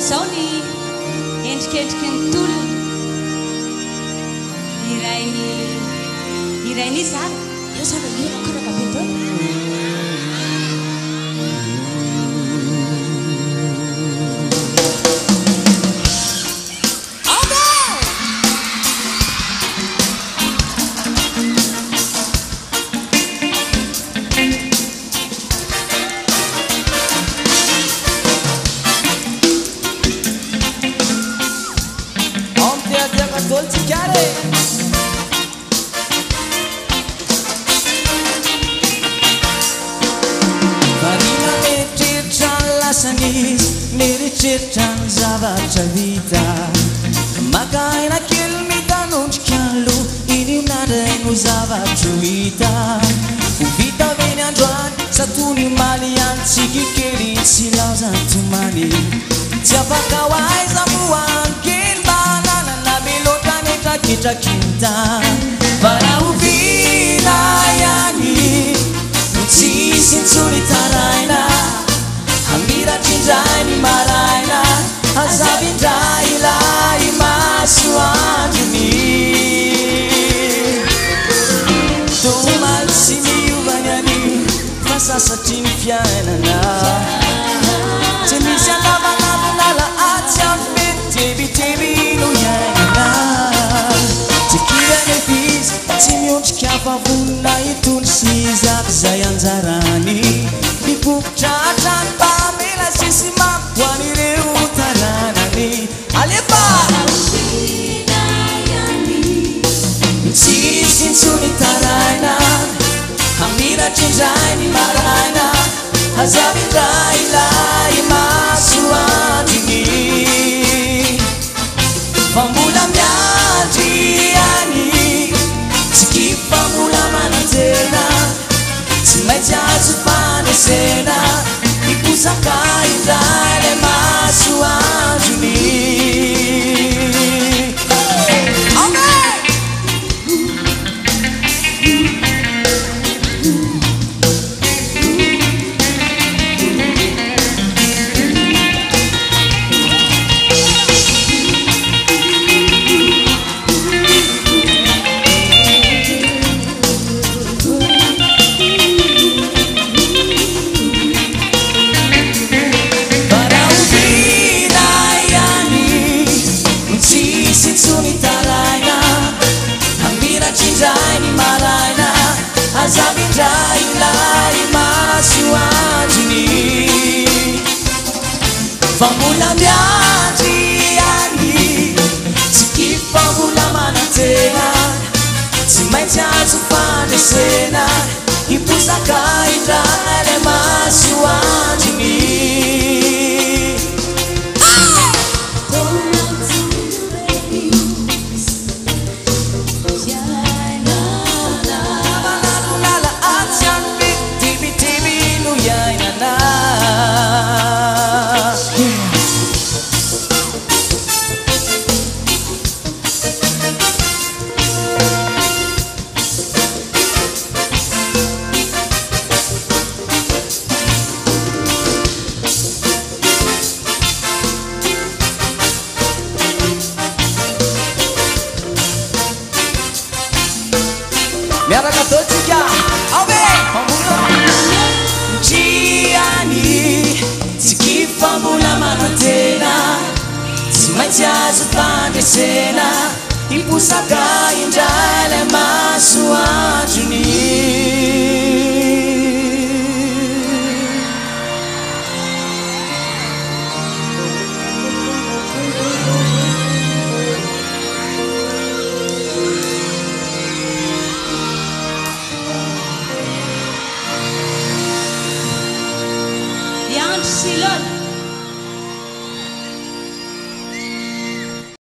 zao ny endrikendriky ny tolona irainy zara io zara io karakabeto Dolce care Varina meritreritran lasanis Meritreritran zavatra vita Makaina kely mitanondrikalo Iny nadraigno zavatra hita Ho vita veny androany Satony maly any Tsiky kely tsy laozantomany Tsy afaka ho aiza moany kely banana Melota metraketrakinta Vara ho vina yani No tsisy ntsony taraina Hamiratry ny maraina Hazavindray ilay masoandrony Tomaly sy miovany any Fasasatry ny fiainana Tsy misy anavanavonala atsy amin'ny betebeteby no iainana Tsy kirany fizy tsy miondrika favonina itony sy zaka zay anjarany Mipopotratra ny mpamela sisy mampoan'ireo taranany Alefa! Tsisy ntsony taraina Hamiratry indray ny maraina Hazavindray ilay masoandrony Fa mbola miandry any Tsy kifa mbola manantena Tsy maintsy azo fanesena Hiposaka indray ilay masoandrony Hazavindray ilay masoandrony Fa mbola miandry any Tsy kifa mbola manantena Tsy maintsy azo fanesena Hiposaka indray ilay masoandrony Miaraka totsika ave Jiany Tsy kifa mbola manantena Tsy maintsy azo fandresena Hiposaka indray ilay masoandrony